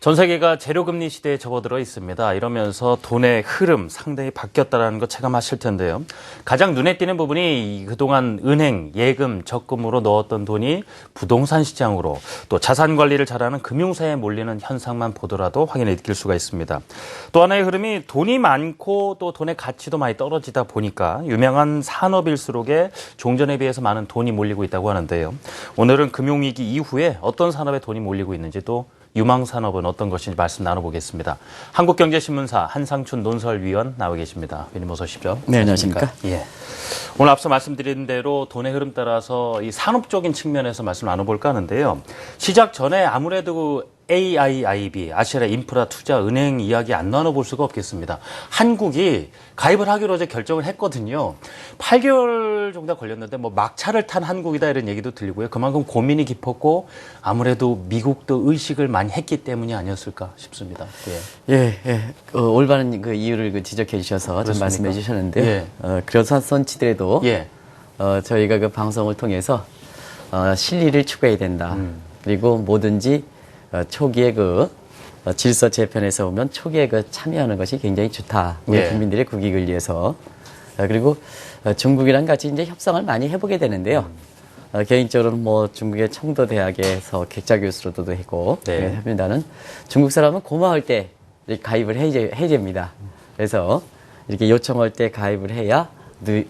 전 세계가 제로금리 시대에 접어들어 있습니다. 이러면서 돈의 흐름 상당히 바뀌었다는 거 체감하실 텐데요. 가장 눈에 띄는 부분이 그동안 은행, 예금, 적금으로 넣었던 돈이 부동산 시장으로 또 자산 관리를 잘하는 금융사에 몰리는 현상만 보더라도 확인해 느낄 수가 있습니다. 또 하나의 흐름이 돈이 많고 또 돈의 가치도 많이 떨어지다 보니까 유명한 산업일수록에 종전에 비해서 많은 돈이 몰리고 있다고 하는데요. 오늘은 금융위기 이후에 어떤 산업에 돈이 몰리고 있는지 또 유망산업은 어떤 것인지 말씀 나눠보겠습니다. 한국경제신문사 한상춘 논설위원 나와 계십니다. 위원님 어서 오십시오. 네, 안녕하십니까. 예. 오늘 앞서 말씀드린 대로 돈의 흐름 따라서 이 산업적인 측면에서 말씀 나눠볼까 하는데요. 시작 전에 아무래도 AIIB, 아시아 인프라 투자 은행 이야기 안 나눠볼 수가 없겠습니다. 한국이 가입을 하기로 어제 결정을 했거든요. 8개월 정도 걸렸는데 뭐 막차를 탄 한국이다 이런 얘기도 들리고요. 그만큼 고민이 깊었고 아무래도 미국도 의식을 많이 했기 때문이 아니었을까 싶습니다. 올바른 그 이유를 지적해 주셔서 좀 말씀해 주셨는데요. 예. 그렇선치더라도 예. 저희가 그 방송을 통해서 실리를 추구해야 된다. 그리고 뭐든지 초기에 그 질서 재편에서 보면 초기에 그 참여하는 것이 굉장히 좋다. 우리 예. 국민들의 국익을 위해서. 그리고 중국이랑 같이 이제 협상을 많이 해보게 되는데요. 개인적으로는 뭐 중국의 청도대학에서 객자 교수로도 했고, 네. 합니다는 중국 사람은 고마울 때 가입을 해줍니다. 그래서 이렇게 요청할 때 가입을 해야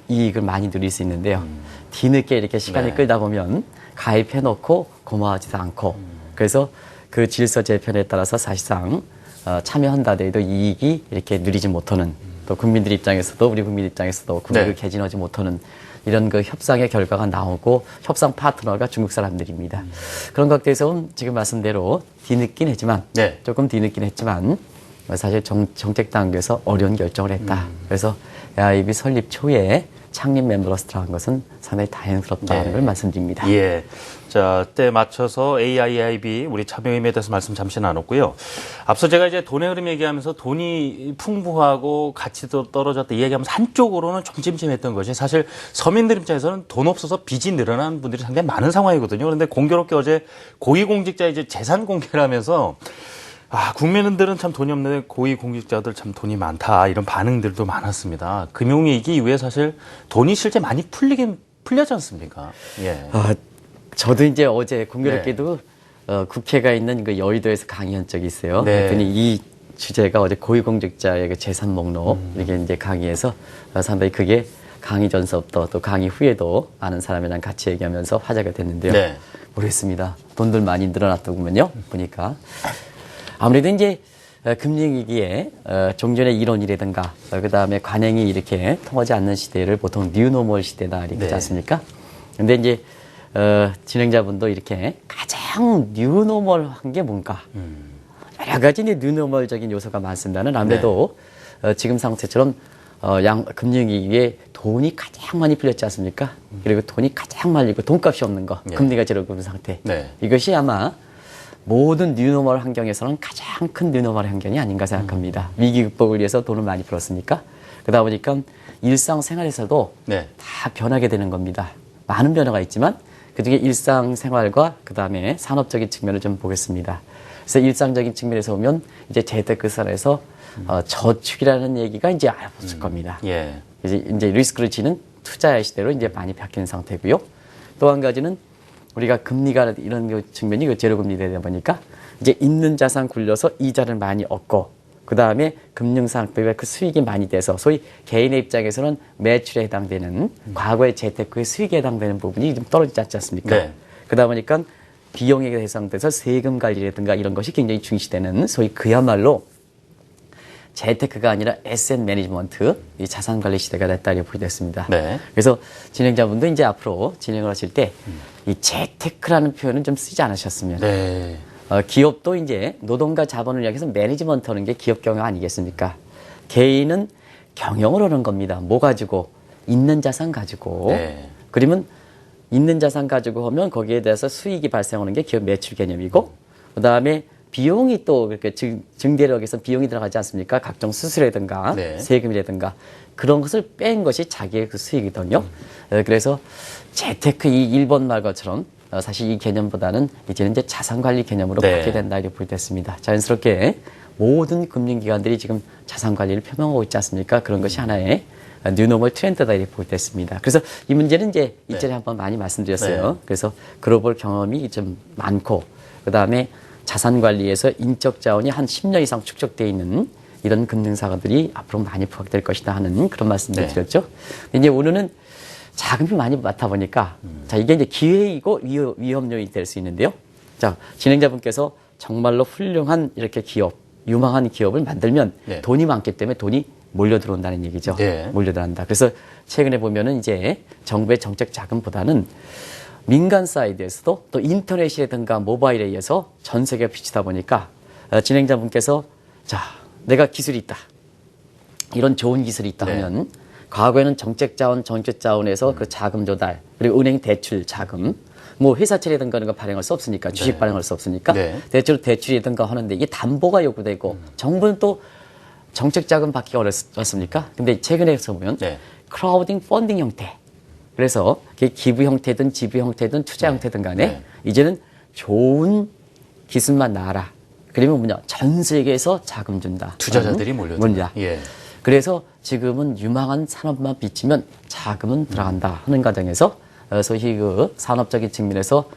이익을 많이 누릴 수 있는데요. 뒤늦게 이렇게 시간이 네. 끌다 보면 가입해놓고 고마워하지도 않고, 그래서 그 질서 재편에 따라서 사실상 참여한다 하더라도 이익이 이렇게 누리지 못하는, 또 국민들 입장에서도 우리 국민 입장에서도 국익을 네. 개진하지 못하는 이런 그 협상의 결과가 나오고 협상 파트너가 중국 사람들입니다. 그런 것들에서 지금 말씀대로 뒤늦긴 했지만 네. 조금 뒤늦긴 했지만 사실 정책 단계에서 어려운 결정을 했다. 그래서 AIIB 설립 초에 창립 멤버로서 들어간 것은 상당히 다행스럽다는 네. 걸 말씀드립니다. 예. 자, 때에 맞춰서 AIIB 우리 참여임에 대해서 말씀 잠시 나눴고요. 앞서 제가 이제 돈의 흐름 얘기하면서 돈이 풍부하고 가치도 떨어졌다 이 얘기하면서 한쪽으로는 좀 찜찜했던 것이 사실 서민들 입장에서는 돈 없어서 빚이 늘어나는 분들이 상당히 많은 상황이거든요. 그런데 공교롭게 어제 고위공직자 이제 재산 공개를 하면서 국민들은 참 돈이 없는데 고위공직자들 참 돈이 많다 이런 반응들도 많았습니다. 금융위기 이후에 사실 돈이 실제 많이 풀렸지 않습니까? 예. 저도 이제 어제 공교롭게도 국회가 있는 그 여의도에서 강의한 적이 있어요. 네. 그랬더니 이 주제가 어제 고위공직자의 그 재산 목록 이게 이제 강의에서 상당히 그게 강의 전서부터 또 강의 후에도 아는 사람이랑 같이 얘기하면서 화제가 됐는데요. 네. 모르겠습니다. 돈들 많이 늘어났더군요. 보니까 아무래도 이제 금융위기에 종전의 이론이라든가 그다음에 관행이 이렇게 통하지 않는 시대를 보통 뉴노멀 시대다 이렇게 하지 않습니까? 근데 이제 진행자분도 이렇게 가장 뉴노멀한 게 뭔가 여러 가지 뉴노멀적인 요소가 많습니다는 아무래도 지금 상태처럼 금융위기에 돈이 가장 많이 풀렸지 않습니까? 그리고 돈이 가장 많이 있고 돈값이 없는 거, 금리가 제로금 상태. 이것이 아마 모든 뉴노멀 환경에서는 가장 큰 뉴노멀 환경이 아닌가 생각합니다. 위기 극복을 위해서 돈을 많이 풀었으니까. 그러다 보니까 일상생활에서도 다 변하게 되는 겁니다. 많은 변화가 있지만 그중에 일상생활과 그다음에 산업적인 측면을 좀 보겠습니다. 그래서 일상적인 측면에서 보면 이제 재테크선에서 저축이라는 얘기가 이제 알아봤을 겁니다. 이제 리스크를 지는 투자의 시대로 이제 많이 바뀐 상태고요. 또 한 가지는 우리가 금리가 이런 측면이 제로금리 되다 보니까 이제 있는 자산 굴려서 이자를 많이 얻고 그 다음에 금융상품의 그 수익이 많이 돼서 소위 개인의 입장에서는 매출에 해당되는 과거의 재테크의 수익에 해당되는 부분이 좀 떨어지지 않습니까? 그러다 보니까 비용에 해당돼서 세금 관리라든가 이런 것이 굉장히 중시되는 소위 그야말로 재테크가 아니라 에셋 매니지먼트, 이 자산 관리 시대가 됐다 이렇게 보게 됐습니다. 그래서 진행자분도 이제 앞으로 진행을 하실 때 이 재테크라는 표현은 좀 쓰지 않으셨으면. 기업도 이제 노동과 자본을 이야기해서 매니지먼트 하는 게 기업 경영 아니겠습니까? 개인은 경영을 하는 겁니다. 뭐 가지고? 있는 자산 가지고. 그러면 있는 자산 가지고 하면 거기에 대해서 수익이 발생하는 게 기업 매출 개념이고, 그 다음에 비용이 또 이렇게 증대력에서 비용이 들어가지 않습니까? 각종 수수료라든가 세금이라든가 그런 것을 뺀 것이 자기의 그 수익이거든요. 그래서 재테크 이 일본 말 것처럼 사실 이 개념보다는 이제는 이제 자산관리 개념으로 네. 바뀌게 된다 이렇게 볼 때 있습니다. 자연스럽게 모든 금융기관들이 지금 자산관리를 표명하고 있지 않습니까? 그런 것이 하나의 뉴노멀 트렌드다 이렇게 볼 때 있습니다. 그래서 이 문제는 이제 이전에 한번 많이 말씀드렸어요. 네. 그래서 글로벌 경험이 좀 많고 그다음에 자산관리에서 인적 자원이 한 10년 이상 축적되어 있는 이런 금융사들이 앞으로 많이 부각될 것이다 하는 그런 말씀을 네. 드렸죠. 근데 이제 오늘은 자금이 많이 많다 보니까 자 이게 이제 기회이고 위험 요인이 될 수 있는데요. 자 진행자분께서 정말로 훌륭한 이렇게 기업, 유망한 기업을 만들면 네. 돈이 많기 때문에 돈이 몰려 들어온다는 얘기죠. 네. 몰려 들어온다. 그래서 최근에 보면은 이제 정부의 정책 자금보다는 민간 사이드에서도 또 인터넷이라든가 모바일에 의해서 전 세계가 비치다 보니까 진행자분께서 자 내가 기술이 있다. 이런 좋은 기술이 있다 네. 하면 과거에는 정책 자원에서 그 자금 조달 그리고 은행 대출 자금 뭐 회사 차리든가 이런 거 발행할 수 없으니까 주식 네. 발행할 수 없으니까 네. 대출이든가 하는데 이게 담보가 요구되고 정부는 또 정책 자금 받기가 어렵습니까? 근데 최근에서 보면 네. 크라우딩 펀딩 형태 그래서 그게 기부 형태든 지부 형태든 투자 형태든 간에 네. 이제는 좋은 기술만 나와라. 그러면 뭐냐 전 세계에서 자금 준다. 투자자들이 몰려든다. 예. 그래서 지금은 유망한 산업만 비치면 자금은 들어간다 하는 과정에서 소위 그 산업적인 측면에서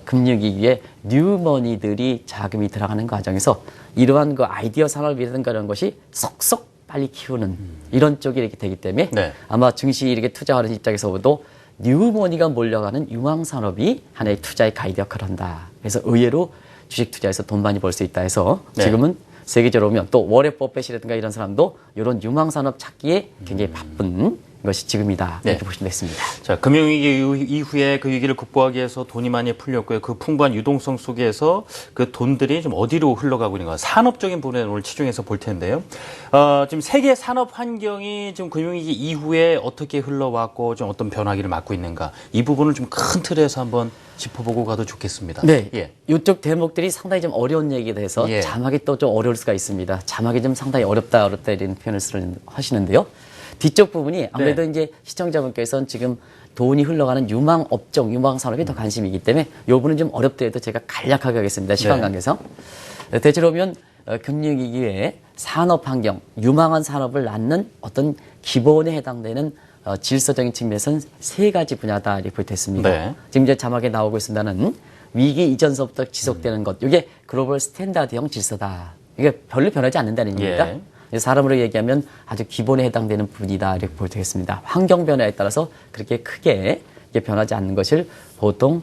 금융위기에 뉴머니들이 자금이 들어가는 과정에서 이러한 그 아이디어 산업이라든가 이런 것이 속속 빨리 키우는 이런 쪽이 이렇게 되기 때문에 네. 아마 증시 이렇게 투자하는 입장에서도 뉴머니가 몰려가는 유망 산업이 하나의 투자의 가이드 역할을 한다. 그래서 의외로 주식 투자에서 돈 많이 벌 수 있다 해서 네. 지금은 세계적으로 보면 또 워렌 버핏이라든가 이런 사람도 이런 유망 산업 찾기에 굉장히 바쁜 것이 지금이다. 네. 이렇게 보시면 됐습니다. 자, 금융위기 이후에 그 위기를 극복하기 위해서 돈이 많이 풀렸고요. 그 풍부한 유동성 속에서 그 돈들이 좀 어디로 흘러가고 있는가. 산업적인 부분에 오늘 치중해서 볼 텐데요. 지금 세계 산업 환경이 지금 금융위기 이후에 어떻게 흘러왔고 좀 어떤 변화기를 맞고 있는가. 이 부분을 좀 큰 틀에서 한번 짚어보고 가도 좋겠습니다. 네. 예. 이쪽 대목들이 상당히 좀 어려운 얘기에 해서 예. 자막이 또 좀 어려울 수가 있습니다. 자막이 좀 상당히 어렵다 이런 표현을 하시는데요. 뒤쪽 부분이 아무래도 네. 이제 시청자분께서는 지금 돈이 흘러가는 유망 업종, 유망 산업에 더 관심이기 때문에 이 부분은 좀 어렵더라도 제가 간략하게 하겠습니다. 시간 네. 관계상. 대체로 보면 금융위기에 산업 환경, 유망한 산업을 낳는 어떤 기본에 해당되는 질서적인 측면에서는 세 가지 분야다 이렇게 보였습니다. 네. 지금 이제 자막에 나오고 있습니다는 위기 이전서부터 지속되는 것, 이게 글로벌 스탠다드형 질서다. 이게 별로 변하지 않는다는 얘기입니다. 예. 사람으로 얘기하면 아주 기본에 해당되는 부분이다 이렇게 볼 수 있습니다. 환경 변화에 따라서 그렇게 크게 이게 변하지 않는 것을 보통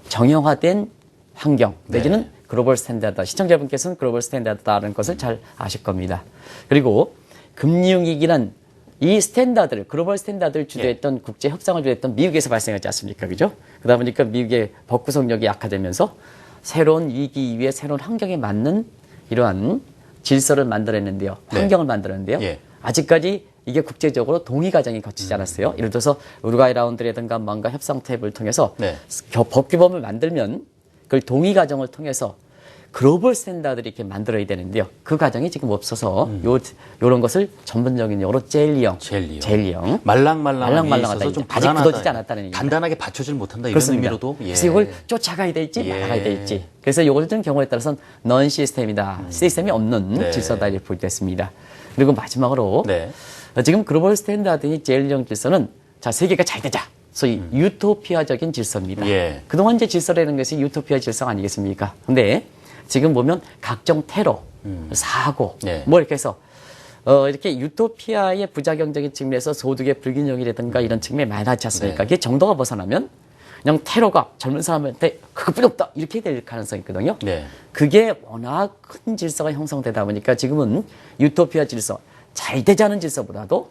정형화된 환경 내지는 네. 글로벌 스탠다드. 시청자분께서는 글로벌 스탠다드다라는 것을 잘 아실 겁니다. 그리고 금융위기란 이 스탠다드를 글로벌 스탠다드를 주도했던 국제 협상을 주도했던 미국에서 발생하지 않습니까, 그죠? 그러다 보니까 미국의 법 구성력이 약화되면서 새로운 위기 이후에 새로운 환경에 맞는 이러한 질서를 만들어냈는데요, 네. 환경을 만들었는데요. 예. 아직까지 이게 국제적으로 동의 과정이 거치지 않았어요. 예를 들어서 우루과이 라운드라든가 뭔가 협상 탭을 통해서 네. 법 규범을 만들면 그걸 동의 과정을 통해서 글로벌 스탠다드를 이렇게 만들어야 되는데요. 그 과정이 지금 없어서 요런 것을 전문적인 용어로 젤리형. 젤리형. 말랑말랑한 말랑말랑하다. 있어서 좀 아직 불안하다. 굳어지지 않았다는 얘기입니다. 단단하게 받쳐질 못한다. 이런 그렇습니다. 의미로도. 예. 그래서 이걸 쫓아가야 될지 예. 말아야 될지. 그래서 요걸 좀 경우에 따라서는 넌 시스템이다. 시스템이 없는 네. 질서다 이렇게 볼 때 있습니다. 그리고 마지막으로 네. 지금 글로벌 스탠다드인 젤리형 질서는 자 세계가 잘 되자. 소위 유토피아적인 질서입니다. 예. 그동안 이제 질서라는 것이 유토피아 질서 아니겠습니까? 근데 지금 보면 각종 테러, 사고, 네. 뭐 이렇게 해서 이렇게 유토피아의 부작용적인 측면에서 소득의 불균형이라든가 이런 측면이 많이 나지 않습니까? 네. 이게 정도가 벗어나면 그냥 테러가 젊은 사람한테 그것뿐이 없다 이렇게 될 가능성이 있거든요. 네. 그게 워낙 큰 질서가 형성되다 보니까 지금은 유토피아 질서, 잘 되지 않은 질서보다도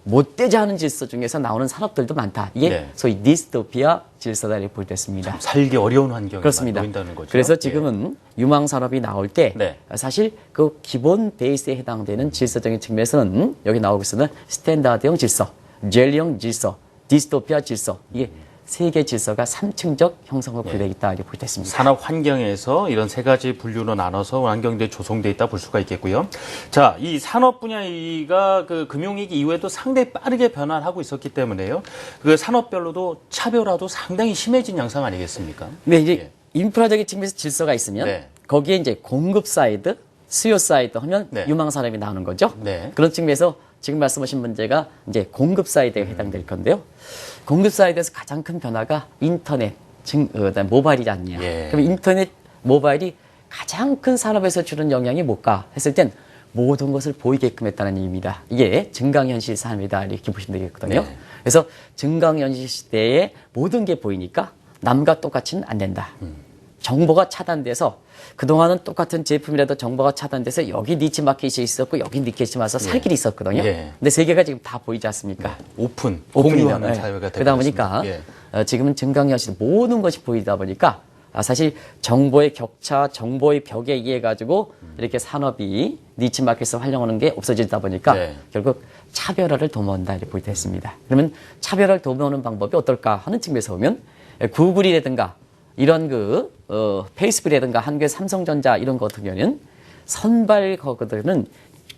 못 되지 않은 질서 중에서 나오는 산업들도 많다. 이게 네. 소위 디스토피아 질서다 이렇게 볼 때 있습니다. 살기 어려운 환경에 그렇습니다. 놓인다는 거죠. 그래서 예. 지금은 유망 산업이 나올 때 네. 사실 그 기본 베이스에 해당되는 질서적인 측면에서는 여기 나오고 있는 스탠다드형 질서, 젤리형 질서, 디스토피아 질서 이게 세계 질서가 3층적 형성을 보이고 있다 이렇게 볼 수 있습니다. 산업 환경에서 이런 세 가지 분류로 나눠서 환경들이 조성돼 있다 볼 수가 있겠고요. 자, 이 산업 분야가 그 금융위기 이후에도 상당히 빠르게 변화를 하고 있었기 때문에요. 그 산업별로도 차별화도 상당히 심해진 양상 아니겠습니까? 네, 이제 인프라적인 측면에서 질서가 있으면 네. 거기에 이제 공급 사이드, 수요 사이드 하면 네. 유망 산업이 나오는 거죠. 네. 그런 측면에서 지금 말씀하신 문제가 이제 공급 사이드에 해당될 건데요. 공급 사이드에서 가장 큰 변화가 인터넷, 그다음에 모바일이지 않냐. 예. 그럼 인터넷, 모바일이 가장 큰 산업에서 주는 영향이 뭘까 했을 땐 모든 것을 보이게끔 했다는 얘기입니다. 이게 증강현실 산업이다 이렇게 보시면 되겠거든요. 네. 그래서 증강현실 시대에 모든 게 보이니까 남과 똑같이는 안 된다. 정보가 차단돼서 그동안은 똑같은 제품이라도 정보가 차단돼서 여기 니치 마켓이 있었고 여기 니치 마켓이 살 길이 있었거든요. 예. 근데 세계가 지금 다 보이지 않습니까? 오픈, 오픈이다. 공유하는 네. 사회가 되고 그러다 보니까 있습니다. 지금은 증강현실 모든 것이 보이다 보니까 사실 정보의 격차, 정보의 벽에 의해 가지고 이렇게 산업이 니치 마켓을 활용하는 게 없어지다 보니까 네. 결국 차별화를 도모한다 이렇게 보이다 했습니다. 그러면 차별화를 도모하는 방법이 어떨까 하는 측면에서 보면 구글이라든가 이런 페이스북이라든가 한국의 삼성전자 이런 것 같은 경우는 선발 거들은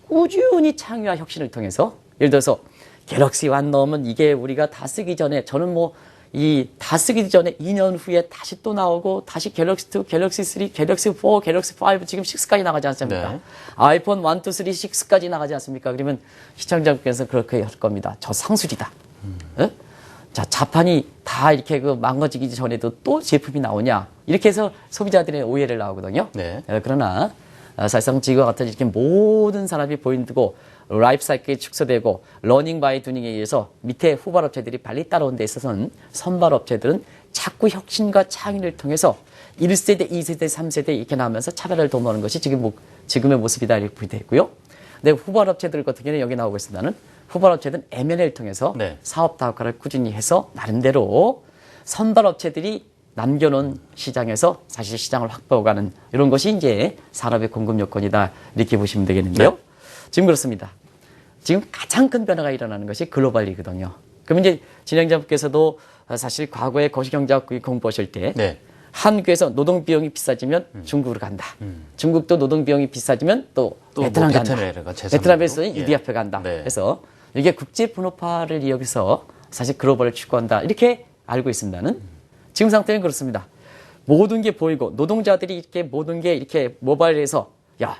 꾸준히 창의와 혁신을 통해서 예를 들어서 갤럭시 1 넣으면 이게 우리가 다 쓰기 전에 저는 뭐 이 다 쓰기 전에 2년 후에 다시 또 나오고 다시 갤럭시 2, 갤럭시 3, 갤럭시 4, 갤럭시 5 지금 6까지 나가지 않습니까? 네. 아이폰 1, 2, 3, 6까지 나가지 않습니까? 그러면 시청자분께서 그렇게 할 겁니다. 저 상술이다. 예? 자, 자판이 다 이렇게 망가지기 전에도 또 제품이 나오냐. 이렇게 해서 소비자들의 오해를 나오거든요. 네. 그러나 사실상 지금과 같은 이렇게 모든 산업이 보인고 라이프 사이클이 축소되고 러닝 바이 두닝에 의해서 밑에 후발업체들이 빨리 따라온 데 있어서는 선발업체들은 자꾸 혁신과 창의를 통해서 1세대, 2세대, 3세대 이렇게 나오면서 차별을 도모하는 것이 지금의 모습이다 이렇게 보게 되고요. 근데 후발업체들 같은 경우는 여기 나오고 있습니다는 후발업체들은 M&A를 통해서 네. 사업 다각화를 꾸준히 해서 나름대로 선발업체들이 남겨놓은 시장에서 사실 시장을 확보해가는 이런 것이 이제 산업의 공급 요건이다 이렇게 보시면 되겠는데요. 네. 지금 그렇습니다. 지금 가장 큰 변화가 일어나는 것이 글로벌이거든요. 그럼 이제 진행자분께서도 사실 과거에 거시경제학 공부하실 때 네. 한국에서 노동 비용이 비싸지면 중국으로 간다. 중국도 노동 비용이 비싸지면 또 베트남 뭐 간다. 베트남이라든가 제3국으로. 베트남에서는 예. EDF 간다. 네. 그래서 이게 국제 분업화를 이용해서 사실 글로벌을 추구한다. 이렇게 알고 있습니다는 지금 상태는 그렇습니다. 모든 게 보이고 노동자들이 이렇게 모든 게 이렇게 모바일에서 야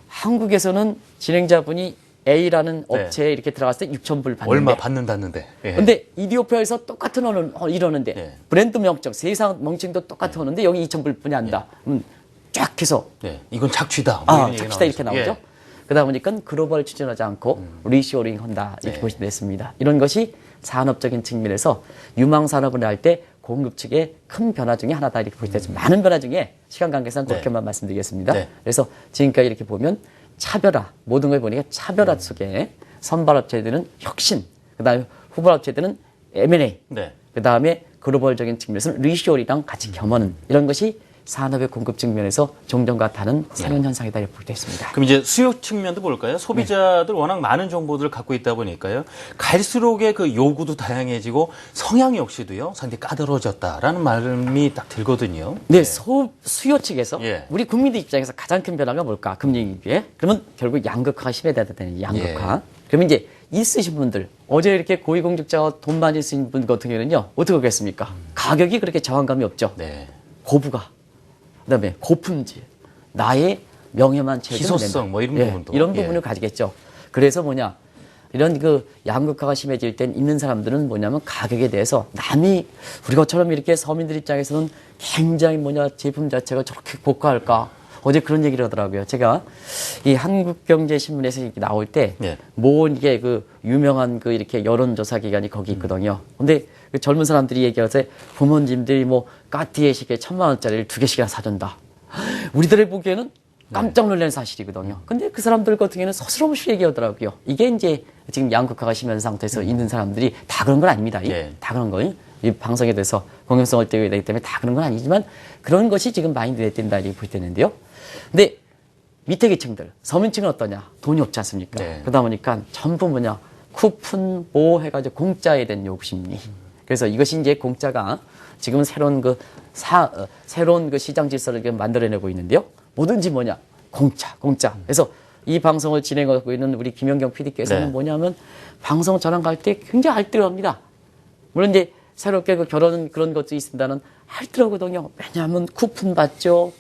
한국에서는 진행자분이 A라는 네. 업체에 이렇게 들어갔을 때 6,000불 받는데 얼마 받는다는데. 예. 근데 이디오피아에서 똑같은 이러는데 예. 브랜드 명칭, 세상 명칭도 똑같은 오는데 여기 2,000불 뿐이 한다. 쫙 해서 네. 이건 착취다. 뭐 이런 얘기가 착취다 이렇게 나오죠. 나오죠. 그러다 보니까 글로벌 추진하지 않고 리쇼링 한다 이렇게 네. 보시면 됐습니다. 이런 것이 산업적인 측면에서 유망 산업을 할 때 공급 측의 큰 변화 중에 하나다 이렇게 보시면 됐습니다. 많은 변화 중에 시간 관계상 네. 그렇게만 말씀드리겠습니다. 네. 그래서 지금까지 이렇게 보면 차별화 모든 걸 보니까 차별화 속에 선발업체들은 혁신, 그다음에 후발업체들은 M&A, 네. 그다음에 글로벌적인 측면에서는 리쇼링이랑 같이 겸하는 이런 것이 산업의 공급 측면에서 종전과 다른 새로운 현상이다 이렇게 볼 수 있습니다. 그럼 이제 수요 측면도 볼까요? 소비자들 워낙 많은 정보들을 갖고 있다 보니까요. 갈수록의 그 요구도 다양해지고 성향 역시도요. 상당히 까다로워졌다라는 말이 딱 들거든요. 네, 수요 측에서 예. 우리 국민들 입장에서 가장 큰 변화가 뭘까? 금리 인기에. 그러면 결국 양극화가 심해져야 되는 양극화. 그러면 이제 있으신 분들, 어제 이렇게 고위공직자와 돈 많이 쓰신 분 같은 경우는요, 어떻게 하겠습니까? 가격이 그렇게 저항감이 없죠. 네. 고부가. 그다음에 고품질, 나의 명예만 채워주면 희소성, 된다. 뭐 이런 부분도. 이런 예. 부분을 가지겠죠. 그래서 뭐냐, 이런 양극화가 심해질 땐 있는 사람들은 뭐냐면 가격에 대해서 남이 우리가처럼 이렇게 서민들 입장에서는 굉장히 제품 자체가 저렇게 고가할까. 어제 그런 얘기를 하더라고요. 제가 이 한국경제신문에서 이렇게 나올 때, 예. 이게 유명한 이렇게 여론조사 기관이 거기 있거든요. 근데 그 젊은 사람들이 얘기해서 부모님들이 까띠에 시계 1,000만 원짜리를 2개씩이나 사준다. 우리들을 보기에는 깜짝 놀란 사실이거든요. 근데 그 사람들 같은 경우는 서스럼없이 얘기하더라고요. 이게 이제 지금 양극화가 심한 상태에서 있는 사람들이 다 그런 건 아닙니다. 예. 다 그런 거예요. 이 방송에 대해서 공영성을 띄워야 되기 때문에 다 그런 건 아니지만 그런 것이 지금 많이 눈에 띈다 이렇게 볼 때는데요. 근데 밑에 계층들, 서민층은 어떠냐? 돈이 없지 않습니까? 네. 그러다 보니까 전부 쿠폰 해가지고 공짜에 대한 욕심리. 그래서 이것이 이제 공짜가 지금 새로운 새로운 그 시장 질서를 만들어내고 있는데요. 뭐든지 뭐냐? 공짜. 그래서 이 방송을 진행하고 있는 우리 김연경 PD께서는 네. 뭐냐면 방송 저랑 갈 때 굉장히 알뜰합니다. 물론 이제 새롭게 그 결혼 그런 것도 있습니다는 알뜰하거든요. 왜냐하면 쿠폰 받죠.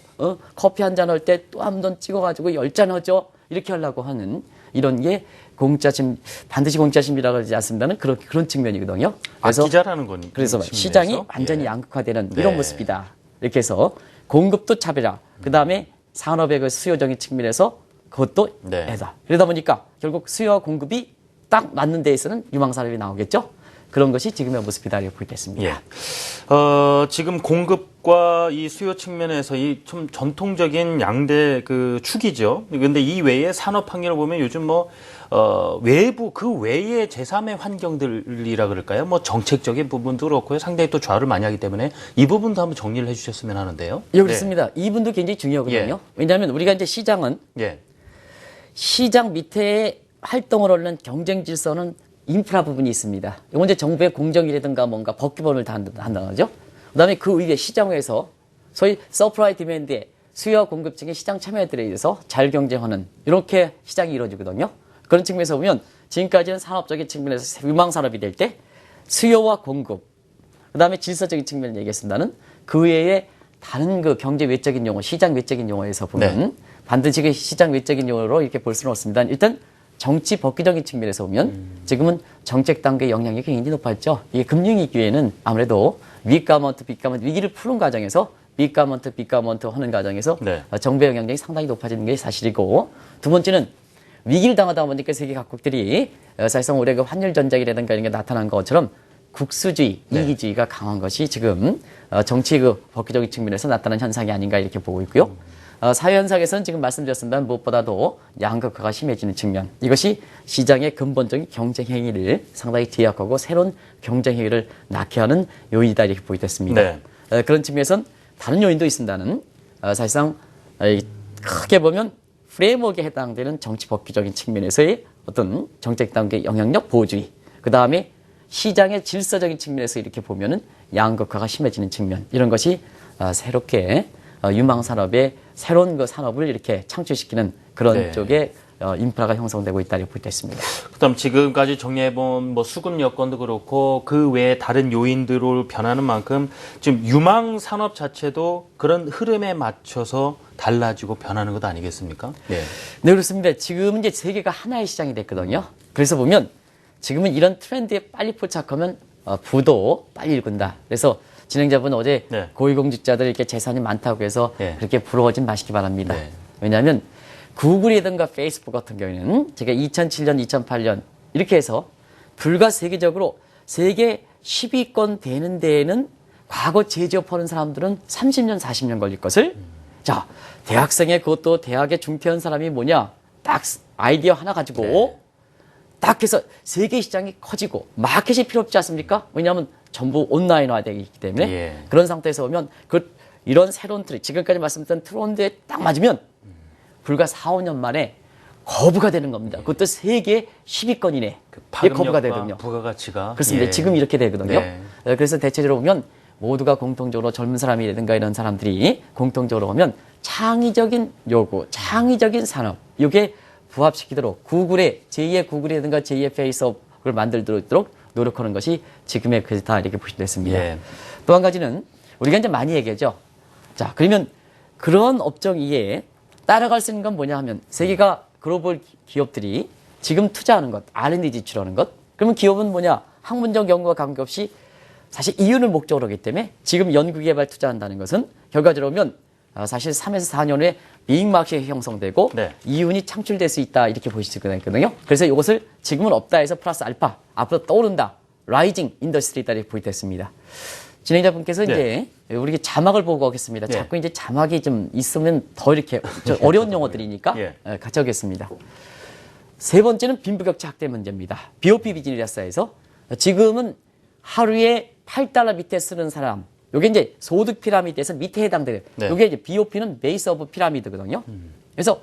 커피 한 잔 할 때 또 한 번 찍어가지고 10잔 하죠. 이렇게 하려고 하는 이런 게 공짜심, 반드시 공짜심이라고 하지 않습니다는 그런 측면이거든요. 그래서 아끼자라는 건 그래서 측면에서. 시장이 완전히 예. 양극화되는 네. 이런 모습이다. 이렇게 해서 공급도 차별화. 그 다음에 산업의 그 수요적인 측면에서 그것도 네. 애다. 그러다 보니까 결국 수요와 공급이 딱 맞는 데에서는 유망산업이 나오겠죠. 그런 것이 지금의 모습이다 이렇게 보겠습니다. 예. 지금 공급과 이 수요 측면에서 이 좀 전통적인 양대 그 축이죠. 근데 이 외에 산업 환경을 보면 요즘 뭐, 외부, 그 외의 제3의 환경들이라 그럴까요? 뭐 정책적인 부분도 그렇고요. 상당히 또 좌우를 많이 하기 때문에 이 부분도 한번 정리를 해 주셨으면 하는데요. 예, 그렇습니다. 이 부분도 굉장히 중요하거든요. 예. 왜냐하면 우리가 이제 시장은 예. 시장 밑에 활동을 하는 경쟁 질서는 인프라 부분이 있습니다. 이건 이제 정부의 공정이라든가 뭔가 법 기본을 다 한다는 거죠. 그 다음에 그 위에 시장에서 소위 서프라이 디맨드의 수요와 공급층의 시장 참여들에 의해서 잘 경쟁하는 이렇게 시장이 이루어지거든요. 그런 측면에서 보면 지금까지는 산업적인 측면에서 유망 산업이 될 때 수요와 공급, 그 다음에 질서적인 측면을 얘기했습니다는 그 외에 다른 그 경제 외적인 용어, 시장 외적인 용어에서 보면 네. 반드시 그 시장 외적인 용어로 이렇게 볼 수는 없습니다. 일단 정치 법규적인 측면에서 보면 지금은 정책 단계의 영향력이 굉장히 높았죠. 이게 금융위기에는 아무래도 윗가먼트, 빅가먼트 위기를 푸는 과정에서 빅가먼트 하는 과정에서 네. 정부의 영향력이 상당히 높아지는 게 사실이고 두 번째는 위기를 당하다 보니까 세계 각국들이 사실상 올해 그 환율 전쟁이라든가 이런 게 나타난 것처럼 국수주의, 네. 이기주의가 강한 것이 지금 정치 그 법규적인 측면에서 나타난 현상이 아닌가 이렇게 보고 있고요. 사회 현상에서는 지금 말씀드렸습니다. 무엇보다도 양극화가 심해지는 측면. 이것이 시장의 근본적인 경쟁 행위를 상당히 제약하고 새로운 경쟁 행위를 낳게 하는 요인이다 이렇게 보이겠습니다. 네. 그런 측면에서는 다른 요인도 있습니다는 사실상 크게 보면 프레임워크에 해당되는 정치 법규적인 측면에서의 어떤 정책 단계 영향력 보호주의. 그 다음에 시장의 질서적인 측면에서 이렇게 보면은 양극화가 심해지는 측면. 이런 것이 새롭게 유망 산업의 새로운 그 산업을 이렇게 창출시키는 그런 네. 쪽에 인프라가 형성되고 있다 이렇게 볼 때 있습니다. 그다음 지금까지 정리해본 뭐 수급 여건도 그렇고 그 외에 다른 요인들로 변하는 만큼 지금 유망 산업 자체도 그런 흐름에 맞춰서 달라지고 변하는 것 아니겠습니까? 네. 네, 그렇습니다. 지금 이제 세계가 하나의 시장이 됐거든요. 그래서 보면 지금은 이런 트렌드에 빨리 포착하면 부도 빨리 읽는다. 그래서 진행자분 어제 네. 고위공직자들 이렇게 재산이 많다고 해서 네. 그렇게 부러워진 마시기 바랍니다. 네. 왜냐하면 구글이든가 페이스북 같은 경우에는 제가 2007년, 2008년 이렇게 해서 불과 세계적으로 세계 10위권 되는 데에는 과거 제조업하는 사람들은 30년, 40년 걸릴 것을 자, 대학생의 그것도 대학에 중퇴한 사람이 뭐냐 딱 아이디어 하나 가지고 네. 딱 해서 세계 시장이 커지고 마켓이 필요 없지 않습니까? 왜냐하면 전부 온라인화되어 있기 때문에 예. 그런 상태에서 보면 이런 새로운 트렌드, 지금까지 말씀드린 트렌드에 딱 맞으면 불과 4, 5년 만에 거부가 되는 겁니다. 그것도 세계 10위권이네. 이게 거부가 되거든요. 부가가치가 그렇습니다. 예. 지금 이렇게 되거든요. 네. 그래서 대체적으로 보면 모두가 공통적으로 젊은 사람이라든가 이런 사람들이 공통적으로 보면 창의적인 요구, 창의적인 산업 이게 부합시키도록 구글의 제2의 구글이라든가 제2의 페이스업을 만들도록 노력하는 것이 지금의 그다 이렇게 보시면 됐습니다. 예. 또 한 가지는 우리가 이제 많이 얘기하죠. 자, 그러면 그런 업종 이외에 따라갈 수 있는 건 뭐냐 하면 세계가 글로벌 기업들이 지금 투자하는 것, R&D 지출하는 것. 그러면 기업은 뭐냐? 학문적 연구와 관계없이 사실 이윤을 목적으로 하기 때문에 지금 연구개발 투자한다는 것은 결과적으로 보면 사실 3에서 4년 후에 빅마켓이 형성되고 네. 이윤이 창출될 수 있다 이렇게 보실 수가 있거든요. 그래서 이것을 지금은 없다 해서 플러스 알파 앞으로 떠오른다. 라이징 인더스트리다 이렇게 보이겠습니다. 진행자분께서 네. 이제 우리 자막을 보고 하겠습니다. 네. 자꾸 이제 자막이 좀 있으면 더 이렇게 어려운 용어들이니까 예. 같이 하겠습니다. 세 번째는 빈부격차 확대 문제입니다. BOP 비즈니스에서 지금은 하루에 $8 밑에 쓰는 사람, 요게 이제 소득 피라미드에서 밑에 해당돼요. 네. 요게 이제 BOP는 베이스 오브 피라미드거든요. 그래서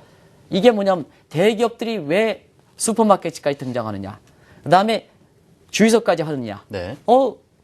이게 뭐냐면 대기업들이 왜 슈퍼마켓까지 등장하느냐. 그 다음에 주유소까지 하느냐. 네.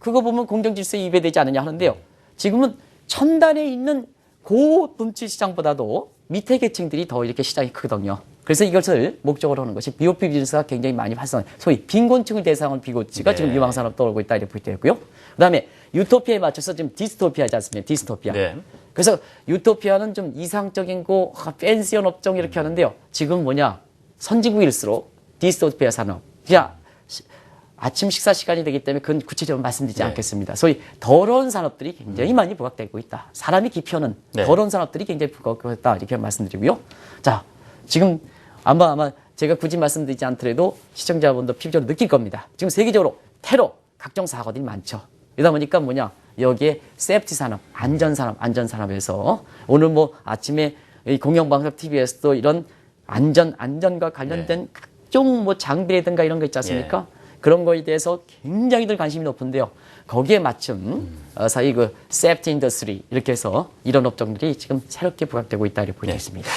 그거 보면 공정질서에 위배되지 않느냐 하는데요. 지금은 첨단에 있는 고분출 시장보다도 밑에 계층들이 더 이렇게 시장이 크거든요. 그래서 이것을 목적으로 하는 것이 BOP 비즈니스가 굉장히 많이 활성, 소위 빈곤층을 대상한 비고치가 네. 지금 유망산업 떠오르고 있다 이렇게 보이고요. 그다음에 유토피아에 맞춰서 지금 디스토피아지 않습니까? 디스토피아. 네. 그래서 유토피아는 좀 이상적인 거 팬시한 업종 이렇게 하는데요. 지금 뭐냐? 선진국일수록 디스토피아 산업. 그냥 아침 식사 시간이 되기 때문에 그건 구체적으로 말씀드리지 네. 않겠습니다. 소위 더러운 산업들이 굉장히 많이 부각되고 있다. 사람이 기피하는 네. 더러운 산업들이 굉장히 부각되고 있다. 이렇게 말씀드리고요. 자, 지금 아마 제가 굳이 말씀드리지 않더라도 시청자분도 필적으로 느낄 겁니다. 지금 세계적으로 테러, 각종 사고들이 많죠. 이러다 보니까 뭐냐? 여기에 세프티 산업, 안전산업에서 오늘 뭐 아침에 이 공영방송 TV에서도 이런 안전과 관련된 각종 뭐 장비라든가 이런 거 있지 않습니까? 그런 거에 대해서 굉장히들 관심이 높은데요. 거기에 맞춤, 사이 그 세프티 인더스트리 이렇게 해서 이런 업종들이 지금 새롭게 부각되고 있다 이렇게 보고 있습니다.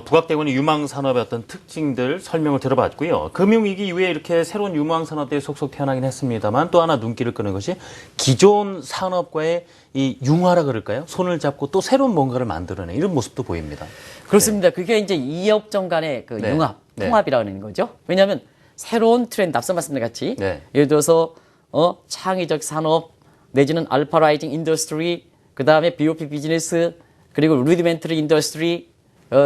부각되고 있는 유망 산업의 어떤 특징들 설명을 들어봤고요. 금융위기 이후에 이렇게 새로운 유망 산업들이 속속 태어나긴 했습니다만 또 하나 눈길을 끄는 것이 기존 산업과의 이 융화라 그럴까요? 손을 잡고 또 새로운 뭔가를 만들어내 이런 모습도 보입니다. 그렇습니다. 그게 이제 이 업종 간의 그 네. 융합, 네. 통합이라는 거죠. 왜냐하면 새로운 트렌드, 앞서 말씀드린 같이 네. 예를 들어서 창의적 산업 내지는 알파 라이징 인더스트리, 그 다음에 BOP 비즈니스, 그리고 루디멘터리 인더스트리,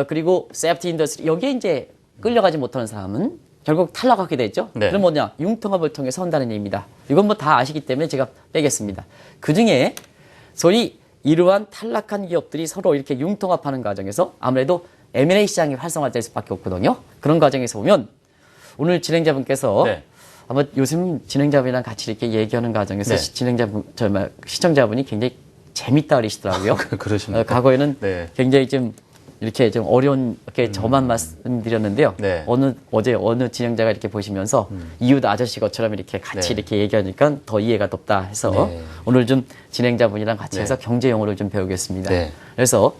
그리고 세프티 인더스트리 여기에 이제 끌려가지 못하는 사람은 결국 탈락하게 되죠. 네. 그럼 뭐냐? 융통합을 통해서 한다는 얘기입니다. 이건 뭐 다 아시기 때문에 제가 빼겠습니다. 그 중에 소위 이러한 탈락한 기업들이 서로 이렇게 융통합하는 과정에서 아무래도 M&A 시장이 활성화될 수밖에 없거든요. 그런 과정에서 보면 오늘 진행자분께서 네. 아마 요즘 진행자분이랑 같이 이렇게 얘기하는 과정에서 네. 시청자분이 굉장히 재밌다 그러시더라고요. 그러십니까? 과거에는 네. 굉장히 좀 이렇게 좀 어려운 이렇게 저만 말씀드렸는데요. 네. 어제 어느 진행자가 이렇게 보시면서 이웃 아저씨 것처럼 이렇게 같이 네. 이렇게 얘기하니까 더 이해가 덥다 해서 네. 오늘 좀 진행자분이랑 같이 네. 해서 경제 용어를 좀 배우겠습니다. 네. 그래서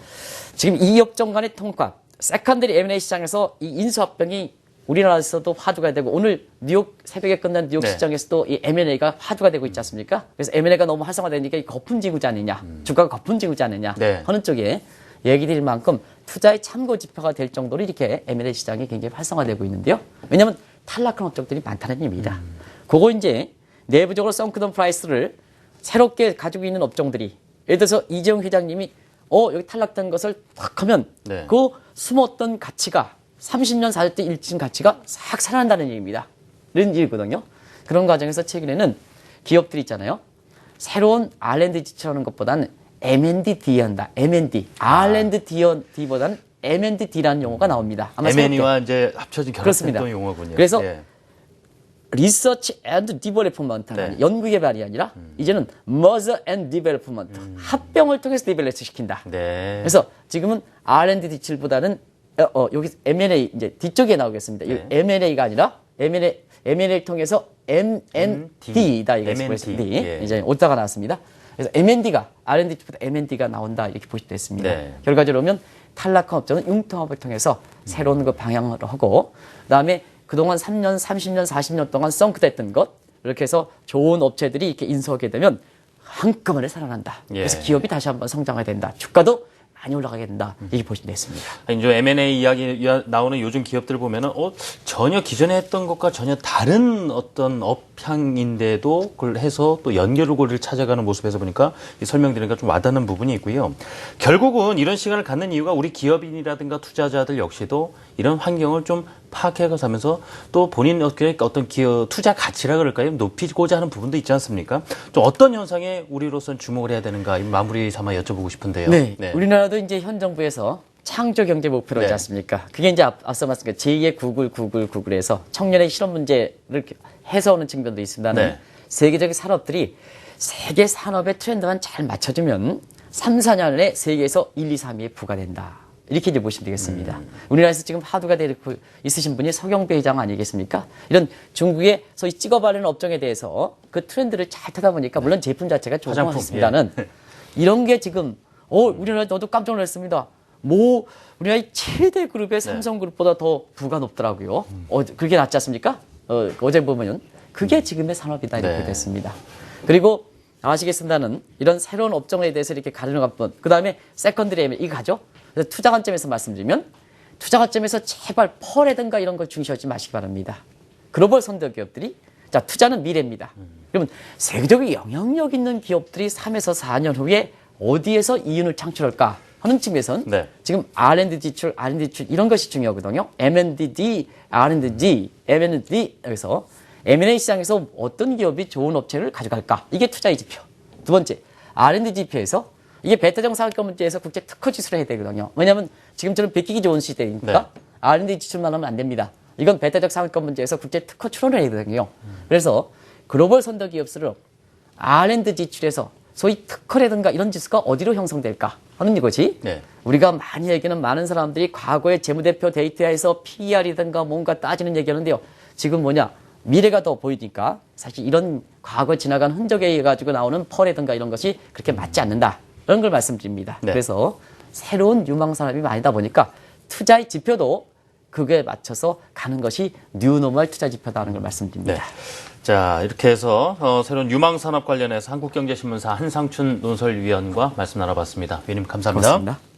지금 이 업종 간의 통합, 세컨더리 M&A 시장에서 이 인수합병이 우리나라에서도 화두가 되고 오늘 뉴욕 새벽에 끝난 뉴욕 네. 시장에서도 이 M&A가 화두가 되고 있지 않습니까? 그래서 M&A가 너무 활성화되니까 이 거품지구지 않느냐, 주가가 거품지구지 않느냐 네. 하는 쪽에 얘기 드릴 만큼 투자의 참고 지표가 될 정도로 이렇게 M&A 시장이 굉장히 활성화되고 있는데요. 왜냐하면 탈락한 업종들이 많다는 얘기입니다. 그거 이제 내부적으로 썬크던 프라이스를 새롭게 가지고 있는 업종들이 예를 들어서 이재용 회장님이 여기 탈락된 것을 탁 하면 네. 그 숨었던 가치가 30년 40대 일진 가치가 싹 살아난다는 얘기입니다. 이런 일이거든요. 그런 과정에서 최근에는 기업들이 있잖아요. 새로운 R&D 지출하는 것보다는 M&D 한다. M&D. R&D보다는 M&D라는 용어가 나옵니다. 아마 M&E와 이제 합쳐진 그렇습니다. 결합된 용어군요. 그래서 예. 리서치 앤드 디벨롭먼트는 네. 연구 개발이 아니라 이제는 머저 앤 디벨롭먼트 합병을 통해서 디벨롭 시킨다. 네. 그래서 지금은 R&D 지출보다는 여기 M&A 이제 뒤쪽에 나오겠습니다. 네. M&A가 아니라 M&A를 통해서 M&D다 이게 M&D. D 예. 이제 오다가 나왔습니다. 그래서 M&D가 R&D보다 M&D가 나온다 이렇게 보실 수 있습니다. 네. 결과적으로 보면 탈락한 업종은 융통합을 통해서 새로운 그 방향을 하고 그다음에 그동안 3년, 30년, 40년 동안 썬크됐던 것 이렇게 해서 좋은 업체들이 이렇게 인수하게 되면 한꺼번에 살아난다. 그래서 예. 기업이 다시 한번 성장하게 된다. 주가도 많이 올라가게 된다. 이렇게 보시면 되겠습니다. 이제 M&A 이야기 나오는 요즘 기업들 보면은 전혀 기존에 했던 것과 전혀 다른 어떤 업향인데도 그걸 해서 또 연결고리를 찾아가는 모습에서 보니까 이 설명드리니까 좀 와닿는 부분이 있고요. 결국은 이런 시간을 갖는 이유가 우리 기업인이라든가 투자자들 역시도 이런 환경을 좀 파악해가면서 또 본인 어떤 기업 투자 가치라 그럴까요? 높이고자 하는 부분도 있지 않습니까? 좀 어떤 현상에 우리로서는 주목을 해야 되는가 마무리 삼아 여쭤보고 싶은데요. 네. 우리나라도 이제 현 정부에서 창조 경제 목표로 네. 있지 않습니까? 그게 이제 앞서 말씀드린 제2의 구글에서 청년의 실업 문제를 해소하는 측면도 있습니다는 네. 세계적인 산업들이 세계 산업의 트렌드만 잘 맞춰주면 3, 4년에 세계에서 1, 2, 3위에 부과된다. 이렇게 이제 보시면 되겠습니다. 우리나라에서 지금 화두가 되고 있으신 분이 서경배 회장 아니겠습니까? 이런 중국의 소위 찍어바르는 업종에 대해서 그 트렌드를 잘 타다 보니까 물론 제품 자체가 좋았습니다는 이런 게 지금 우리나라 저도 깜짝 놀랐습니다. 우리나라의 최대 그룹의 삼성그룹보다 더 부가 높더라고요. 그게 낫지 않습니까? 어제 보면 그게 지금의 산업이다 이렇게 됐습니다. 그리고 아시겠습니다는 이런 새로운 업종에 대해서 이렇게 가르는 것, 그 다음에 세컨드리 M 이거 가죠. 그래서 투자 관점에서 말씀드리면 투자 관점에서 제발 펄이든가 이런 걸 중시하지 마시기 바랍니다. 글로벌 선도 기업들이 자 투자는 미래입니다. 그러면 세계적으로 영향력 있는 기업들이 3에서 4년 후에 어디에서 이윤을 창출할까 하는 측면에서는 네. 지금 R&D 지출, R&D 지출 이런 것이 중요하거든요. M&D, R&D, M&D 여기서 M&A 시장에서 어떤 기업이 좋은 업체를 가져갈까? 이게 투자의 지표. 두 번째, R&D 지표에서 이게 베타적 상한가 문제에서 국제 특허 지수를 해야 되거든요. 왜냐하면 지금처럼 베끼기 좋은 시대니까 네. R&D 지출만 하면 안 됩니다. 이건 베타적 상한가 문제에서 국제 특허 출원을 해야 되거든요. 그래서 글로벌 선도 기업수록 R&D 지출에서 소위 특허라든가 이런 지수가 어디로 형성될까 하는 이것이 네. 우리가 많이 얘기하는 많은 사람들이 과거의 재무대표 데이터에서 PER이든가 뭔가 따지는 얘기하는데요. 지금 뭐냐 미래가 더 보이니까 사실 이런 과거 지나간 흔적에 의해 가지고 나오는 펄이든가 이런 것이 그렇게 맞지 않는다. 이런 걸 말씀드립니다. 네. 그래서 새로운 유망 산업이 많이다 보니까 투자의 지표도 그게 맞춰서 가는 것이 뉴노멀 투자 지표다는 걸 말씀드립니다. 네. 자, 이렇게 해서 새로운 유망 산업 관련해서 한국경제신문사 한상춘 논설위원과 말씀 나눠봤습니다. 위원님 감사합니다. 고맙습니다.